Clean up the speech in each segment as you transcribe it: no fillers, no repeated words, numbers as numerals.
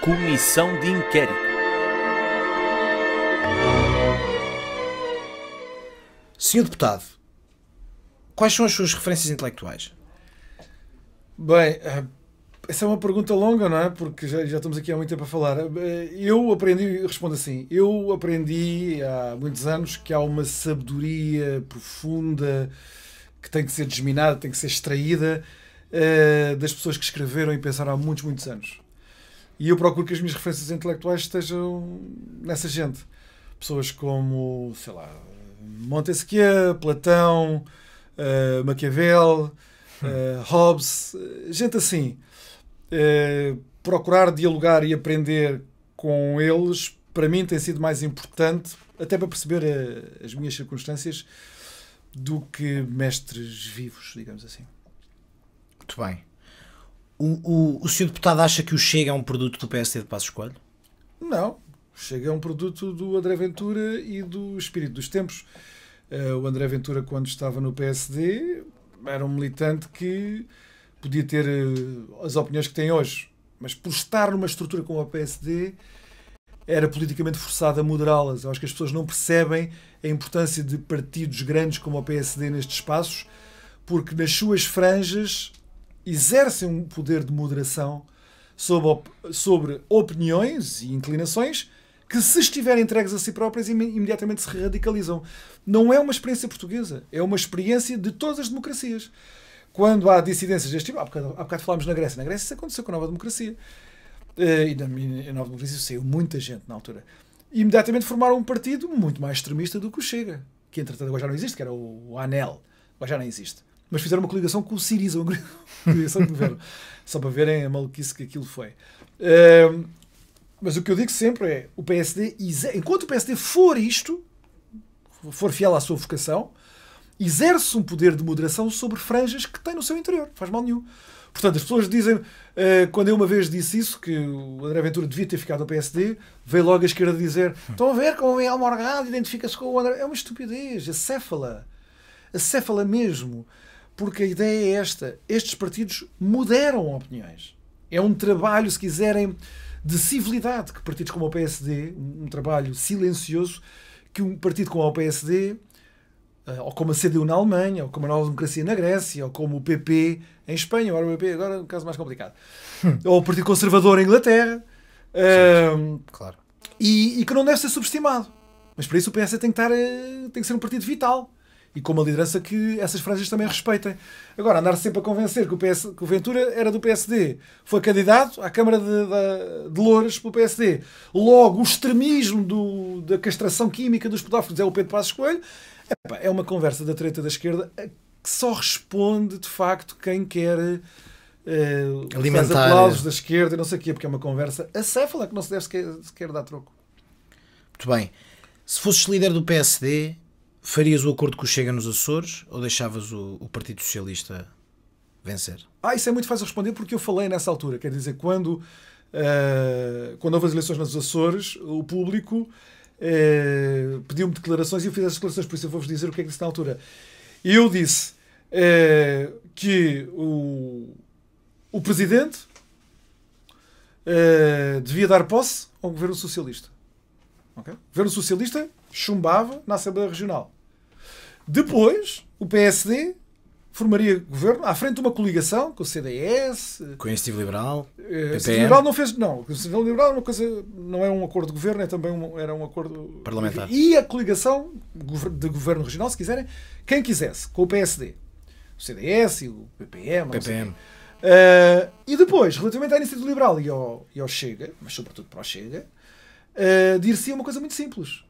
Comissão de Inquérito. Senhor Deputado, quais são as suas referências intelectuais? Bem, essa é uma pergunta longa, não é? Porque já estamos aqui há muito tempo a falar. Respondo assim, eu aprendi há muitos anos que há uma sabedoria profunda que tem que ser desminada, tem que ser extraída das pessoas que escreveram e pensaram há muitos, muitos anos. E eu procuro que as minhas referências intelectuais estejam nessa gente. Pessoas como, sei lá, Montesquieu, Platão, Maquiavel, Hobbes, gente assim. Procurar dialogar e aprender com eles, para mim, tem sido mais importante, até para perceber as minhas circunstâncias, do que mestres vivos, digamos assim. Muito bem. O senhor Deputado acha que o Chega é um produto do PSD de Passos Coelho? Não. Chega a um produto do André Ventura e do espírito dos tempos. O André Ventura, quando estava no PSD, era um militante que podia ter as opiniões que tem hoje, mas por estar numa estrutura como a PSD, era politicamente forçado a moderá-las. Eu acho que as pessoas não percebem a importância de partidos grandes como o PSD nestes espaços, porque nas suas franjas exercem um poder de moderação sobre opiniões e inclinações que, se estiverem entregues a si próprias, imediatamente se radicalizam. Não é uma experiência portuguesa, é uma experiência de todas as democracias. Quando há dissidências deste tipo, há bocado falámos na Grécia. Na Grécia isso aconteceu com a Nova Democracia. E na Nova Democracia saiu muita gente na altura. E imediatamente formaram um partido muito mais extremista do que o Chega, que entretanto agora já não existe, que era o ANEL. Agora já não existe. Mas fizeram uma coligação com o Siriza, uma coligação de governo. Só para verem a maluquice que aquilo foi. Mas o que eu digo sempre é, o PSD, enquanto o PSD for isto, for fiel à sua vocação, exerce um poder de moderação sobre franjas que tem no seu interior. Não faz mal nenhum. Portanto, as pessoas dizem, quando eu uma vez disse isso, que o André Ventura devia ter ficado no PSD, veio logo a esquerda dizer, estão a ver como o Miguel Morgado identifica-se com o André. É uma estupidez, acéfala mesmo. Porque a ideia é esta, estes partidos moderam opiniões. É um trabalho, se quiserem, de civilidade que partidos como o PSD, um trabalho silencioso, que um partido como o PSD, ou como a CDU na Alemanha, ou como a Nova Democracia na Grécia, ou como o PP em Espanha, agora o PP agora é um caso mais complicado, ou o Partido Conservador em Inglaterra, claro. E que não deve ser subestimado. Mas para isso o PSD tem que ser um partido vital. E com uma liderança que essas franjas também respeitem. Agora, andar sempre a convencer que o Ventura era do PSD, foi candidato à Câmara de Louros pelo PSD. Logo, o extremismo da castração química dos pedófilos é o Pedro Passos Coelho. É uma conversa da treta da esquerda que só responde, de facto, quem quer alimentar aplausos da esquerda e não sei o quê, porque é uma conversa acéfala que não se deve sequer dar troco. Muito bem. Se fosses líder do PSD, farias o acordo com o Chega nos Açores ou deixavas o Partido Socialista vencer? Isso é muito fácil responder porque eu falei nessa altura. Quer dizer, quando houve as eleições nos Açores, o público pediu-me declarações e eu fiz as declarações, por isso eu vou-vos dizer o que é que disse na altura. Eu disse que o Presidente devia dar posse ao Governo Socialista. Okay? O Governo Socialista chumbava na Assembleia Regional. Depois, o PSD formaria governo à frente de uma coligação com o CDS, com a Iniciativa Liberal, a Iniciativa Liberal não fez, não, a Iniciativa Liberal é uma coisa, não é um acordo de governo, é também era um acordo parlamentar. E a coligação de governo regional, se quiserem, quem quisesse, com o PSD, o CDS e o PPM. E depois, relativamente à Iniciativa Liberal e ao Chega, mas sobretudo para o Chega, dir-se uma coisa muito simples.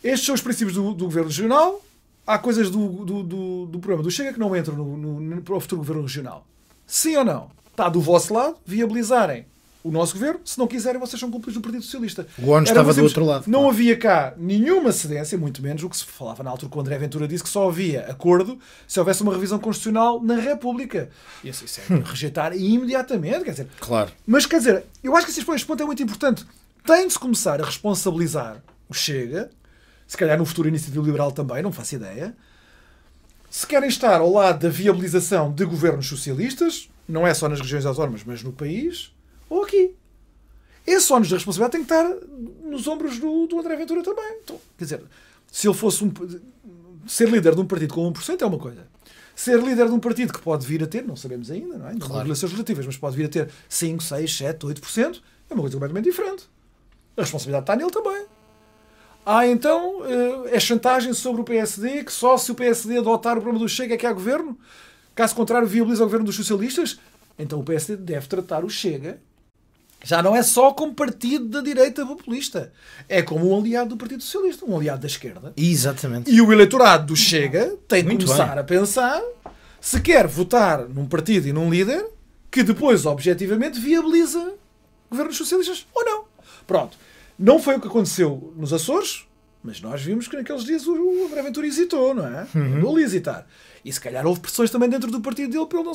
Estes são os princípios do governo regional. Há coisas do programa do Chega que não entram para o futuro governo regional. Sim ou não? Está do vosso lado viabilizarem o nosso governo. Se não quiserem, vocês são cúmplices do Partido Socialista. O ONU estava do outro lado. Não havia cá nenhuma cedência, muito menos o que se falava na altura, que o André Ventura disse que só havia acordo se houvesse uma revisão constitucional na República. E isso é rejeitar imediatamente. Quer dizer, claro. Mas, quer dizer, eu acho que este ponto é muito importante. Tem de se começar a responsabilizar o Chega, se calhar no futuro Iniciativa Liberal também, não faço ideia, se querem estar ao lado da viabilização de governos socialistas, não é só nas regiões autónomas, mas no país, ou aqui. Esse ónus da responsabilidade tem que estar nos ombros do André Ventura também. Então, quer dizer, se ele fosse ser líder de um partido com 1% é uma coisa. Ser líder de um partido que pode vir a ter, não sabemos ainda, não é? Não há eleições legislativas, mas pode vir a ter 5, 6, 7, 8%, é uma coisa completamente diferente. A responsabilidade está nele também. Então, é chantagem sobre o PSD, que só se o PSD adotar o programa do Chega é que há governo? Caso contrário, viabiliza o governo dos socialistas? Então o PSD deve tratar o Chega, já não é só como partido da direita populista, é como um aliado do Partido Socialista, um aliado da esquerda. Exatamente. E o eleitorado do Chega tem que começar a pensar se quer votar num partido e num líder que depois, objetivamente, viabiliza governos socialistas ou não. Pronto. Não foi o que aconteceu nos Açores, mas nós vimos que naqueles dias o André Ventura hesitou, não é? Andou a hesitar. E se calhar houve pressões também dentro do partido dele para ele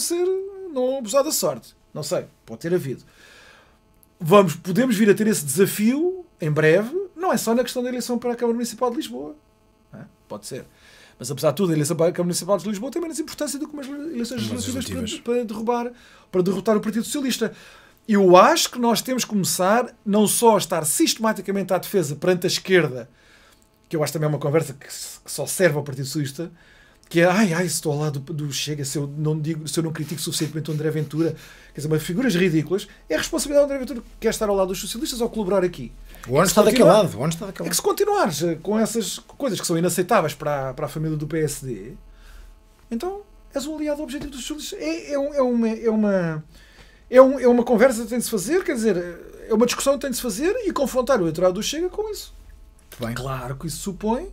não abusar da sorte. Não sei, pode ter havido. Podemos vir a ter esse desafio em breve, não é só na questão da eleição para a Câmara Municipal de Lisboa. Não é? Pode ser. Mas apesar de tudo, a eleição para a Câmara Municipal de Lisboa tem menos importância do que umas eleições legislativas para derrotar o Partido Socialista. Eu acho que nós temos que começar não só a estar sistematicamente à defesa perante a esquerda, que eu acho também é uma conversa que só serve ao Partido Socialista, que é, se estou ao lado do Chega, se eu não critico suficientemente o André Ventura, quer dizer, figuras ridículas, é a responsabilidade do André Ventura que quer estar ao lado dos socialistas ou colaborar aqui. O ano está daquele lado. É que se continuares com essas coisas que são inaceitáveis para a família do PSD, então és um aliado objetivo dos socialistas. É uma conversa que tem de se fazer, quer dizer, é uma discussão que tem de se fazer e confrontar o eleitorado do Chega com isso. Bem. Claro que isso supõe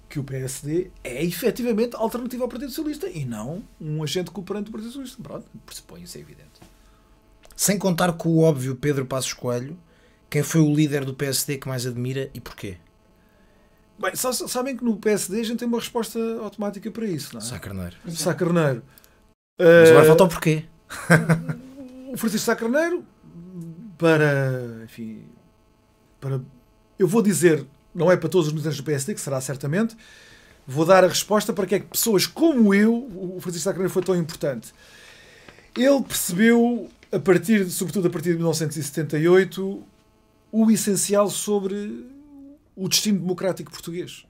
que o PSD é efetivamente alternativa ao Partido Socialista e não um agente cooperante do Partido Socialista. Pronto, pressupõe isso, é evidente. Sem contar com o óbvio Pedro Passos Coelho, quem foi o líder do PSD que mais admira e porquê? Bem, sabem que no PSD a gente tem uma resposta automática para isso, não é? Sá Carneiro. Mas agora falta o porquê. O Francisco Sá Carneiro, eu vou dizer, não é para todos os militantes do PSD, que será certamente, vou dar a resposta para que é que pessoas como eu, o Francisco Sá Carneiro foi tão importante. Ele percebeu, sobretudo a partir de 1978, o essencial sobre o destino democrático português.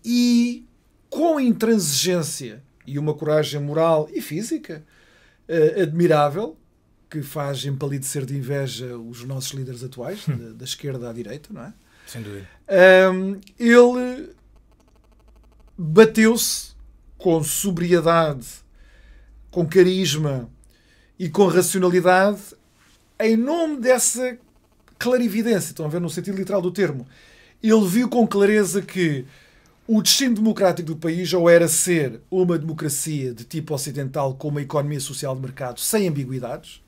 E com intransigência e uma coragem moral e física admirável, que faz empalidecer de inveja os nossos líderes atuais, da esquerda à direita, não é? Sem dúvida. Ele bateu-se com sobriedade, com carisma e com racionalidade em nome dessa clarividência. Estão a ver no sentido literal do termo. Ele viu com clareza que o destino democrático do país ou era ser uma democracia de tipo ocidental com uma economia social de mercado sem ambiguidades,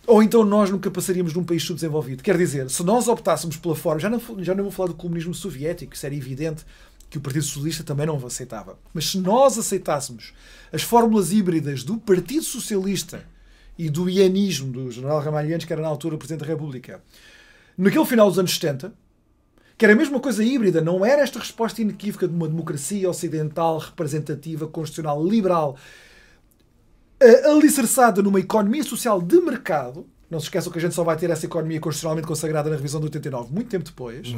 ou então nós nunca passaríamos de um país subdesenvolvido. Quer dizer, se nós optássemos pela forma, já não vou falar do comunismo soviético, isso era evidente que o Partido Socialista também não aceitava, mas se nós aceitássemos as fórmulas híbridas do Partido Socialista e do ianismo do general Ramalhianes, que era na altura o Presidente da República, naquele final dos anos 70, que era a mesma coisa híbrida, não era esta resposta inequívoca de uma democracia ocidental, representativa, constitucional, liberal, alicerçada numa economia social de mercado. Não se esqueçam que a gente só vai ter essa economia constitucionalmente consagrada na revisão de 89, muito tempo depois.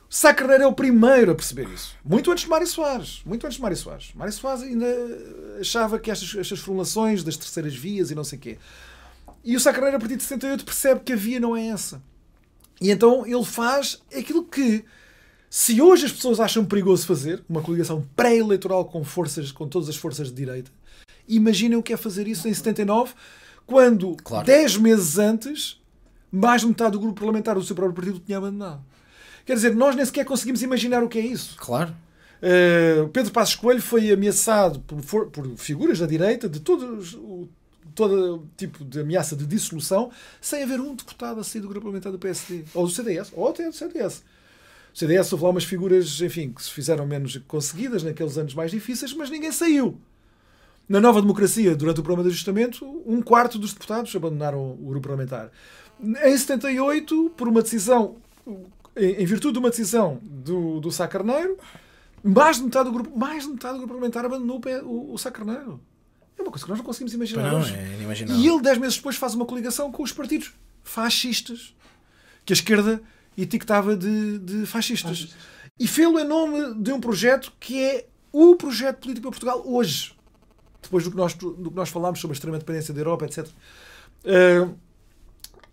Sá Carneiro é o primeiro a perceber isso. Muito antes de Mário Soares. Mário Soares ainda achava que estas formulações das terceiras vias e não sei o quê. E o Sá Carneiro, a partir de 78, percebe que a via não é essa. E então ele faz aquilo que, se hoje as pessoas acham perigoso fazer, uma coligação pré-eleitoral com todas as forças de direita, imaginem o que é fazer isso em 79, quando, 10 meses antes, mais de metade do grupo parlamentar do seu próprio partido tinha abandonado. Quer dizer, nós nem sequer conseguimos imaginar o que é isso. Claro. Pedro Passos Coelho foi ameaçado por figuras da direita de todo tipo de ameaça de dissolução, sem haver um deputado a sair do grupo parlamentar do PSD. Ou do CDS. Ou até do CDS. O CDS houve lá umas figuras, enfim, que se fizeram menos conseguidas naqueles anos mais difíceis, mas ninguém saiu. Na Nova Democracia, durante o programa de ajustamento, 1/4 dos deputados abandonaram o grupo parlamentar. Em 78, por uma decisão, em virtude de uma decisão do Sá Carneiro, mais de metade do grupo parlamentar abandonou o Sá Carneiro. É uma coisa que nós não conseguimos Pois imaginar não, hoje. é inimaginável. E ele, 10 meses depois, faz uma coligação com os partidos fascistas, que a esquerda etiquetava de fascistas. E fê-lo em nome de um projeto que é o projeto político para Portugal hoje. Depois do que nós falámos sobre a extrema dependência da Europa, etc.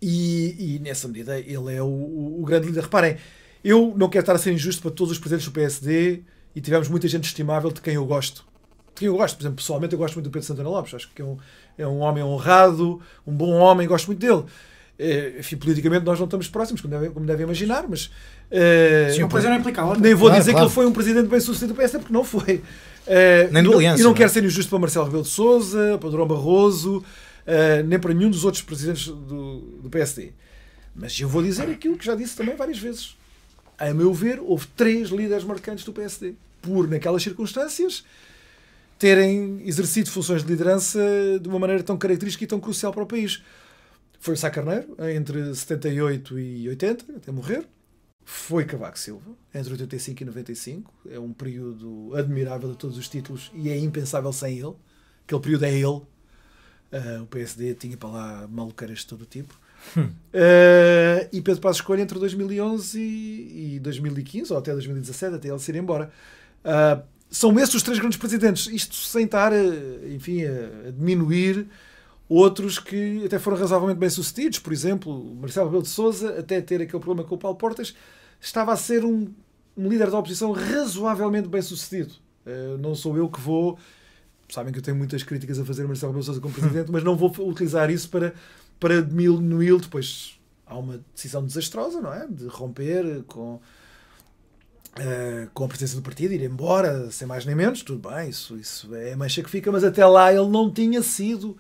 E nessa medida ele é o grande líder. Reparem, eu não quero estar a ser injusto para todos os presidentes do PSD e tivemos muita gente estimável de quem eu gosto. De quem eu gosto, por exemplo, pessoalmente eu gosto muito do Pedro Santana Lopes. Acho que é um homem honrado, um bom homem, gosto muito dele. Enfim, politicamente nós não estamos próximos, como devem imaginar, mas Sim, uma coisa não implica a outra. nem vou Claro, dizer claro. que ele foi um presidente bem sucedido do PSD, porque não foi. Nem do Aliança, E não não é? quero ser injusto para Marcelo Rebelo de Sousa, para Durão Barroso, nem para nenhum dos outros presidentes do PSD. Mas eu vou dizer aquilo que já disse também várias vezes. A meu ver, houve 3 líderes marcantes do PSD. Por, naquelas circunstâncias, terem exercido funções de liderança de uma maneira tão característica e tão crucial para o país. Foi o Sá Carneiro, entre 78 e 80, até morrer. Foi Cavaco Silva, entre 85 e 95. É um período admirável a todos os títulos e é impensável sem ele. Aquele período é ele. O PSD tinha para lá maluqueiras de todo o tipo. E Pedro Passos Coelho entre 2011 e 2015, ou até 2017, até ele se ir embora. São esses os 3 grandes presidentes. Isto sem estar, enfim, a diminuir outros que até foram razoavelmente bem-sucedidos. Por exemplo, Marcelo Rebelo de Sousa, até ter aquele problema com o Paulo Portas, estava a ser um líder da oposição razoavelmente bem-sucedido. Não sou eu que vou... Sabem que eu tenho muitas críticas a fazer a Marcelo Rebelo de Sousa como presidente, mas não vou utilizar isso para diminuí-lo. Depois há uma decisão desastrosa, não é? De romper com a presença do partido, ir embora, sem mais nem menos. Tudo bem, isso é a mancha que fica, mas até lá ele não tinha sido...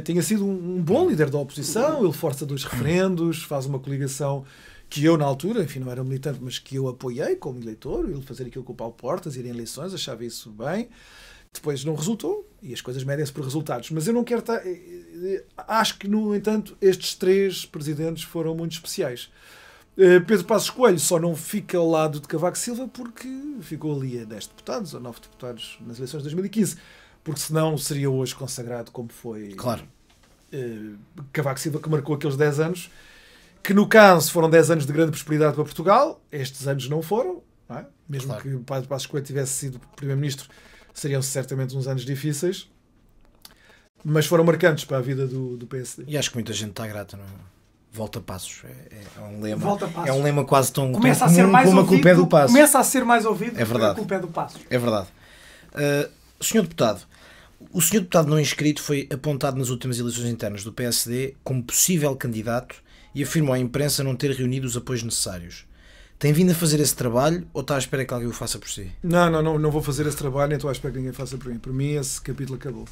Tinha sido um bom líder da oposição. Ele força 2 referendos, faz uma coligação que eu, na altura, enfim, não era militante, mas que eu apoiei como eleitor. Ele fazer aquilo com o Paulo Portas, ir em eleições, achava isso bem. Depois não resultou e as coisas medem-se por resultados. Mas eu não quero estar... Acho que, no entanto, estes 3 presidentes foram muito especiais. Pedro Passos Coelho só não fica ao lado de Cavaco Silva porque ficou ali a 10 deputados ou 9 deputados nas eleições de 2015. Porque senão seria hoje consagrado como foi, Claro. Cavaco Silva, que marcou aqueles 10 anos, que no caso foram 10 anos de grande prosperidade para Portugal. Estes anos não foram, não é? Mesmo Claro. que o Pedro Passos Coelho tivesse sido Primeiro-Ministro, seriam certamente uns anos difíceis, mas foram marcantes para a vida do PSD. E acho que muita gente está grata, não é? Volta Passos. É um lema. Volta Passos. É um lema quase tão Começa a comum ser mais como a ouvido. culpa é do Passos. Começa a ser mais ouvido É verdade. a culpa é do Passos. É verdade. Senhor Deputado, o senhor deputado não inscrito foi apontado nas últimas eleições internas do PSD como possível candidato e afirmou à imprensa não ter reunido os apoios necessários. Tem vindo a fazer esse trabalho ou está à espera que alguém o faça por si? Não vou fazer esse trabalho, nem estou à espera que ninguém faça por mim. Por mim, esse capítulo acabou.